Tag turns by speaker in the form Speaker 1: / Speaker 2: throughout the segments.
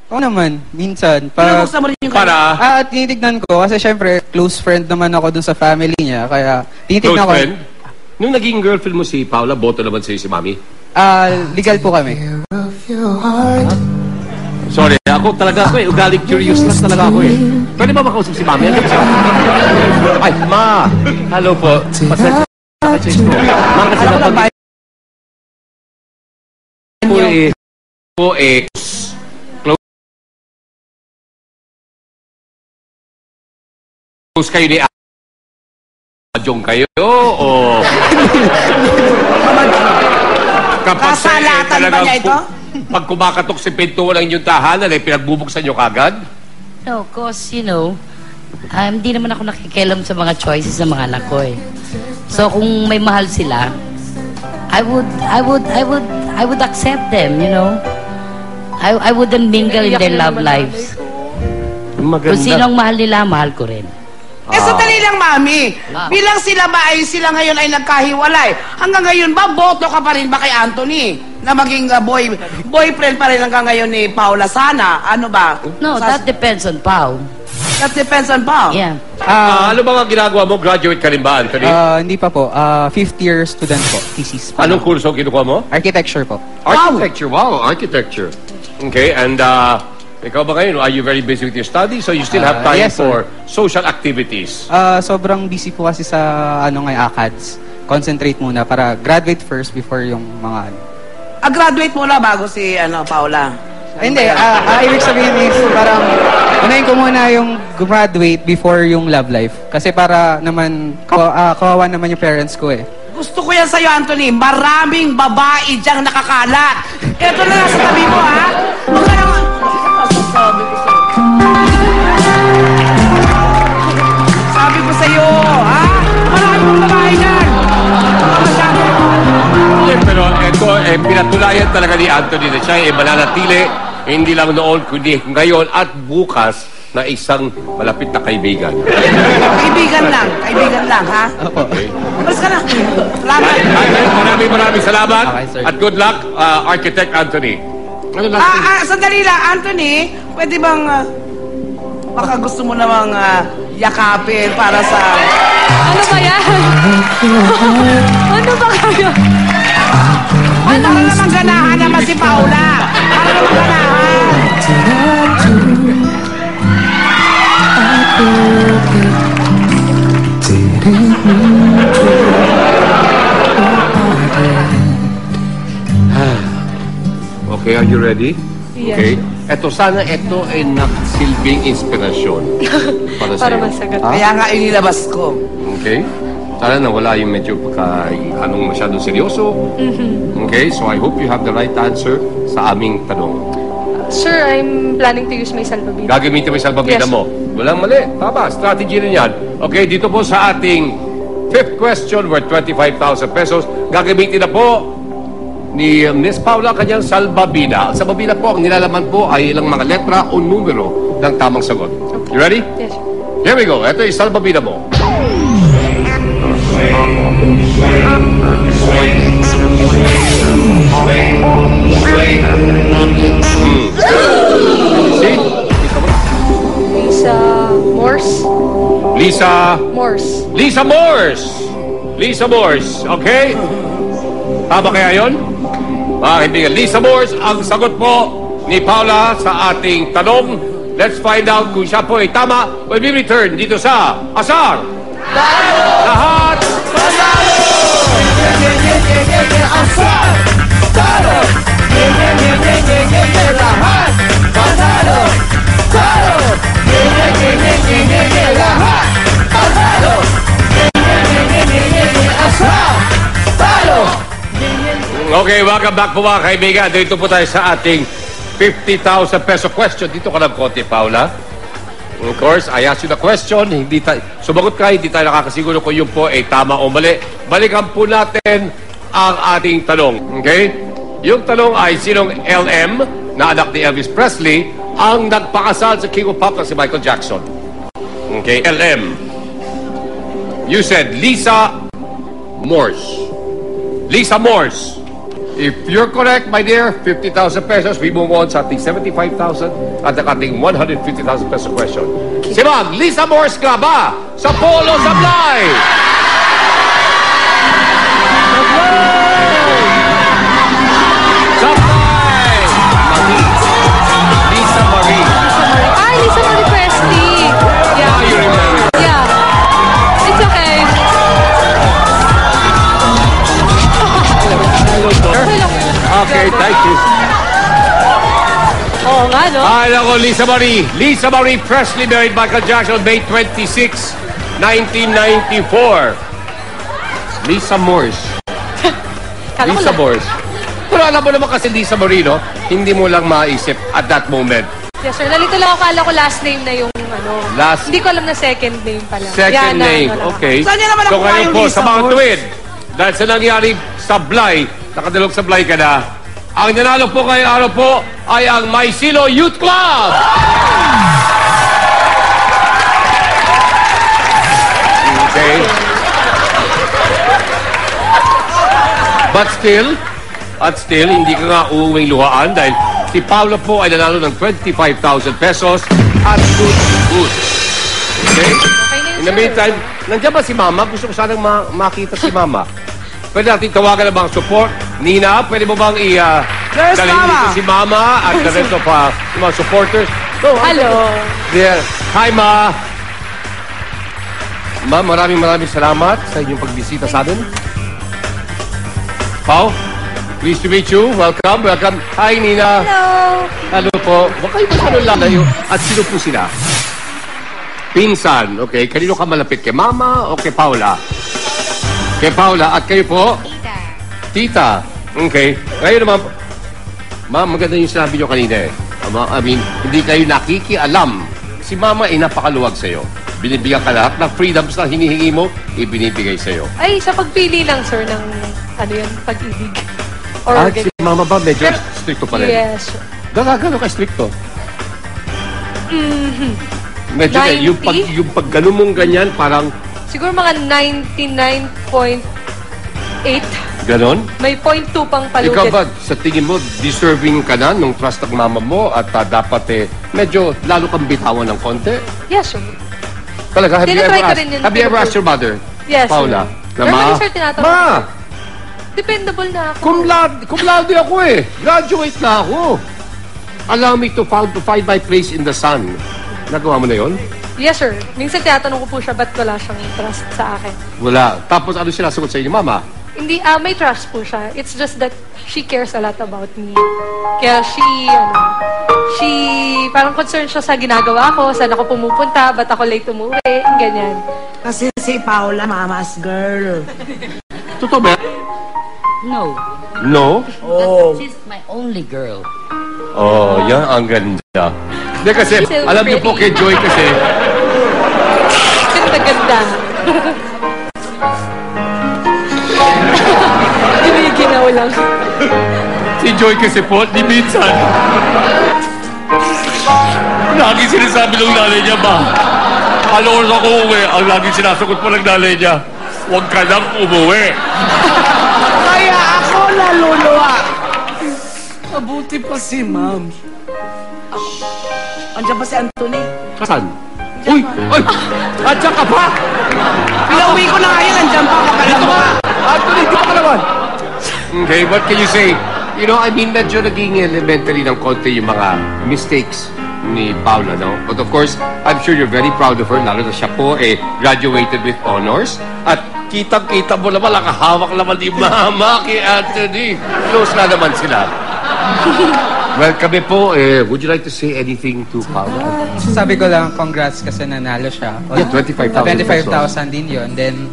Speaker 1: Oo naman, minsan.
Speaker 2: Pinabuksan mo rin yung
Speaker 3: Para?
Speaker 1: Tinitignan ko kasi syempre, close friend naman ako dun sa family niya. Kaya, tinitignan
Speaker 3: Close
Speaker 1: ko.
Speaker 3: friend? Nung naging girlfriend mo si Paula, boto naman sa'yo si Mami?
Speaker 1: Legal po kami.
Speaker 3: Sorry, ako talaga ako ugaling curious lang talaga ako Pwede ba makausap si Mami? Ay, Ma! Hello po. Pasensya na kasi po. Ma, kasi napag- po close kayo ni Adjong kayo o kapag
Speaker 2: kasalatan ba niya ito?
Speaker 3: Pag kumakatok si pintuan ng inyong tahanan pinagbubuksan nyo kagad?
Speaker 4: No, cause hindi naman ako nakikialam sa mga choices ng mga anak ko So kung may mahal sila, I would accept them, I wouldn't mingle in their love lives. Kung sino ang mahal nila, mahal ko rin.
Speaker 2: Sandali lang, Mami. Bilang sila ngayon ay nagkahiwalay. Hanggang ngayon ba, boto ka pa rin ba kay Anthony? Na maging boyfriend pa rin hanggang ngayon ni Paula Sana? Ano ba?
Speaker 4: No, that depends on Pao.
Speaker 2: That depends on Pao?
Speaker 4: Yeah.
Speaker 3: Ano ba ang ginagawa mo? Graduate ka rin ba, Anthony?
Speaker 1: Hindi pa po. Fifth year student po. Thesis po.
Speaker 3: Anong kurso kinukuha mo?
Speaker 1: Architecture po.
Speaker 3: Architecture. Wow, architecture. Okay, and ikaw ba ngayon, are you very busy with your studies? So you still have time
Speaker 1: yes,
Speaker 3: for social activities?
Speaker 1: Sobrang busy po kasi sa ACADS. Concentrate muna para graduate first before yung mga
Speaker 2: graduate muna bago si Paula.
Speaker 1: Hindi, ibig sabihin is parang unahin ko muna yung graduate before yung love life. Kasi para naman, kawawa naman yung parents ko
Speaker 2: Gusto ko yan sa'yo, Anthony. Maraming babae diyang nakakalat. Ito na nasa tabi mo, ha? Sabi ko sa'yo, ha? Maraming babae dyan.
Speaker 3: Pero ito, pinatulayan talaga ni Anthony na siya mananatili, hindi lang noon, kundi ngayon at bukas na isang malapit na kaibigan.
Speaker 2: Kaibigan lang, ha?
Speaker 3: Okay.
Speaker 2: Maras ka na. Salamat.
Speaker 3: Maraming salamat.
Speaker 1: Okay, sir.
Speaker 3: At good luck, Architect Anthony. Ano
Speaker 2: Sandali lang, Anthony. Pwede bang, baka gusto mo namang yakapin para sa...
Speaker 5: Ano ba yan? Ano ba kayo?
Speaker 2: Para namang ganahan naman si Paula. Para namang ganahan.
Speaker 3: Okay, are you ready?
Speaker 5: Yes.
Speaker 3: Okay. Sana ito ay nagsilbing inspirasyon para
Speaker 5: Para
Speaker 3: sa'yo.
Speaker 5: masagot.
Speaker 2: Kaya nga inilabas ko.
Speaker 3: Okay? Sana nawala yung medyo masyadong seryoso. Okay? So I hope you have the right answer sa aming tanong.
Speaker 5: Sir, I'm planning to use my salvavida.
Speaker 3: Gagamitin mo yung salbabida
Speaker 5: Yes.
Speaker 3: mo. Walang mali. Tama. Strategy rin yan. Okay? Dito po sa ating fifth question worth 25,000 pesos. Gagamitin na po ni Miss Paula kanyang salbabida. Ang salbabida po, ang nilalaman po ay ilang mga letra o numero ng tamang sagot. You ready?
Speaker 5: Yes.
Speaker 3: Here we go. Ito yung salbabida mo. See?
Speaker 5: Lisa Morse.
Speaker 3: Lisa
Speaker 5: Morse.
Speaker 3: Lisa Morse. Okay? Tama kaya yun? Mga kaibigan, Lisa Morse, ang sagot po ni Paula sa ating tanong. Let's find out kung siya po ay tama when we return dito sa Asar. Lahat panalo!
Speaker 2: Asar! Talo! Lahat! Panalo! Talo! Lahat! Panalo! Asar! Talo!
Speaker 3: Okay, welcome back po mga kaibigan. Dito po tayo sa ating 50,000 peso question. Dito ka lang konti, Paula. Of course, I asked you the question. Sumagot ka, hindi tayo nakakasiguro kung yun po ay tama o mali. Balikan po natin ang ating tanong. Okay? Yung tanong ay sinong LM na anak ni Elvis Presley ang nagpakasal sa King of Pop na si Michael Jackson. Okay, LM. You said Lisa Morse. Lisa Morse. If you're correct, my dear, 50,000 pesos. We move on sa ating 75,000 at ang ating 150,000 peso question. Si Ma'am Lisa Morse ka ba sa Polo Sablay? Sablay! Marie. Lisa Marie.
Speaker 5: Ay, Lisa Marie Presley. Yeah.
Speaker 3: Ah, you remember.
Speaker 5: Yeah. It's okay.
Speaker 3: Okay, thank you.
Speaker 5: Oo nga, no?
Speaker 3: Ay, nako, Lisa Marie. Lisa Marie Presley married Michael Jackson May 26, 1994. Lisa Morse.
Speaker 5: Kala ko
Speaker 3: Lisa
Speaker 5: lang.
Speaker 3: Morse. Pero alam mo naman kasi Lisa Marie, no? Hindi mo lang maisip at that moment.
Speaker 5: Yes, sir. Nalito lang ako. Kala ko last name na yung ano.
Speaker 3: Last-
Speaker 5: Hindi ko alam na second name pala.
Speaker 3: Second
Speaker 5: Yana,
Speaker 3: name.
Speaker 5: ano lang ako.
Speaker 3: Okay.
Speaker 2: Saan niya naman
Speaker 3: So
Speaker 2: nakuha
Speaker 3: ngayon
Speaker 2: yung
Speaker 3: po,
Speaker 2: Lisa
Speaker 3: sa mga
Speaker 2: Morse?
Speaker 3: tuwid, dahil sa nangyari sablay, nakadalog sablay ka na, ang nanalo po ngayong araw po ay ang Maisilo Youth Club! Okay. But still, hindi ka nga uuwing luhaan dahil si Paolo po ay nanalo ng 25,000 pesos at good food. Okay? In the meantime, nandiyan ba si Mama? Gusto ko sanang makita si Mama. Pwede natin tawagan na bang support? Nina, pwede mo bang
Speaker 2: There's
Speaker 3: dalhin
Speaker 2: Mama.
Speaker 3: dito si Mama at the rest of yung mga supporters? So,
Speaker 5: Hello.
Speaker 3: there. Hi, Ma. Ma, maraming salamat sa inyong pagbisita sa amin. Pao, pleased to meet you. Welcome. Hi, Nina.
Speaker 5: Hello.
Speaker 3: Hello po. Huwag kayo masyadong lalayo. At sino po sila? Pinsan. Okay. Kanino ka malapit? Kay Mama o kay Paula? Kay Paula. At kayo po? Tita. Okay. Ngayon naman, Ma'am, maganda yung sinabi nyo kanina eh. I mean, hindi kayo nakikialam. Si Mama ay napakaluwag sa'yo. Binibigyan ka lahat ng freedoms na hinihingi mo, ibinibigay sa'yo.
Speaker 5: Ay, sa pagpili lang, sir, ng ano yan, pag-ibig. Or
Speaker 3: At si Mama ba medyo stricto pa rin?
Speaker 5: Yes.
Speaker 3: Gano'n ka stricto? Medyo
Speaker 5: 90?
Speaker 3: yung pag gano'n mong ganyan, parang
Speaker 5: Siguro mga 99.8.
Speaker 3: gano'n?
Speaker 5: May 0.2 pang palugit.
Speaker 3: Ikaw ba, sa tingin mo, deserving ka na nung trust ng mama mo at dapat medyo lalo kang bitawan ng konti?
Speaker 5: Yes, sir.
Speaker 3: Talaga, have you
Speaker 5: Tinatry
Speaker 3: ever
Speaker 5: ko
Speaker 3: asked,
Speaker 5: rin yun.
Speaker 3: have you ever asked your mother,
Speaker 5: Yes,
Speaker 3: Paula?
Speaker 5: sir. Normally, sir, tinatanong
Speaker 3: Ma,
Speaker 5: ko. Dependable na ako.
Speaker 3: cum laude ako eh. Graduate na ako. Allow me to find my place in the sun. Nagawa mo na yon?
Speaker 5: Yes, sir. Minsan tinatanong ko po siya, ba't wala siyang trust sa akin?
Speaker 3: Wala. Tapos ano sila sagot sa inyo, Mama?
Speaker 5: Hindi, may trust po siya. It's just that she cares a lot about me. Kaya parang concerned siya sa ginagawa ko, saan ako pumupunta, ba't ako late umuwi, ganyan.
Speaker 2: Kasi si Paula, mama's girl.
Speaker 3: Totoo ba?
Speaker 4: No.
Speaker 3: No?
Speaker 4: She's my only girl.
Speaker 3: Oh, yan ang ganda. Hindi kasi,
Speaker 5: So
Speaker 3: alam niyo po kay
Speaker 5: pretty.
Speaker 3: Joy kasi,
Speaker 5: Ganda-ganda. Giniginaw lang.
Speaker 3: si Joy kasi po, di minsan. Lagi sinasabi ng nanay niya ba? Ano oras ako uwi? Ang lagi sinasagot po ng nanay niya, huwag ka lang umuwi.
Speaker 2: Kaya ako naluluwa. Mabuti pa si Ma'am. Andiyan ba si Anthony?
Speaker 3: Kasan? Uy! Uy! Andiyan ka pa?
Speaker 2: Pinauwi ko na ngayon, andiyan pa makalawa.
Speaker 3: Anthony, di ka naman. Okay, what can you say? You know, I mean, medyo naging elementary ng konti yung mga mistakes ni Paula, no? But of course, I'm sure you're very proud of her, lalo na siya po, graduated with honors. At kitang-kita mo naman, nakahawak naman ni Mama kay Anthony. Close na naman sila. Well, kami po, would you like to say anything to Paula?
Speaker 1: Sabi ko lang, congrats kasi nanalo siya.
Speaker 3: Yeah, 25,000
Speaker 1: 25,000 din yun. Then,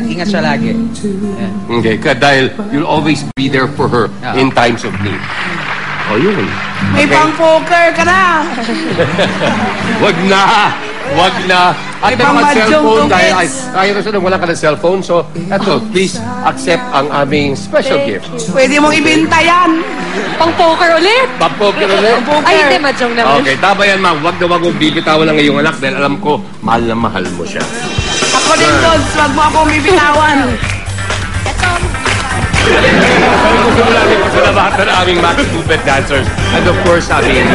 Speaker 1: ingat siya lagi. Yeah.
Speaker 3: Okay, dahil you'll always be there for her in times of need. Oh, yun.
Speaker 2: May pang-poker ka na.
Speaker 3: Wag na! Wag na! At
Speaker 2: May pang
Speaker 3: naman
Speaker 2: mahjong
Speaker 3: cellphone dahil
Speaker 2: tugits.
Speaker 3: tayo na siya wala ka ng cellphone. So, eto, please accept ang aming special gift.
Speaker 2: Pwede mong ibenta yan.
Speaker 5: Pang-poker ulit.
Speaker 3: Papoker ulit.
Speaker 5: Ay, hindi, mahjong naman.
Speaker 3: Okay, tama yan, ma'am. Wag na wag mong bibitawan ng iyong anak dahil alam ko, mahal na mahal mo siya.
Speaker 2: Ako din, Dodds. Wag mo akong bibitawan.
Speaker 3: Sabi gusto mo natin pasalamatan ang aming match movement dancers. And of course, aming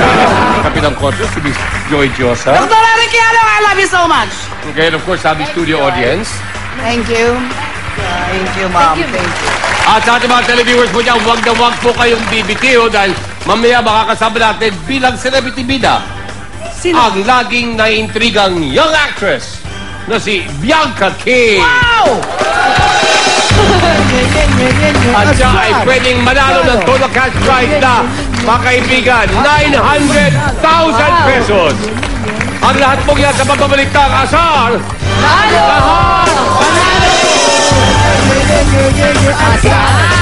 Speaker 3: kapitang kotse, si Miss Joy Diosa.
Speaker 2: Dr. Eric Yalo, I love you so much.
Speaker 3: Okay, and of course, aming studio audience.
Speaker 2: Thank you.
Speaker 6: Thank you, ma'am. Thank you.
Speaker 3: At sa ating mga televiewers po dyan, huwag na huwag po kayong BBTO dahil mamaya makakasama natin bilang celebrity bida ang laging naiintrigang young actress na si Bianca King.
Speaker 2: Wow!
Speaker 3: At siya ay pwedeng manalo ng total cash prize na, mga kaibigan, 900,000 pesos. Ang lahat po yan sa pagbabaliktang asar. Lahat!
Speaker 4: Asar!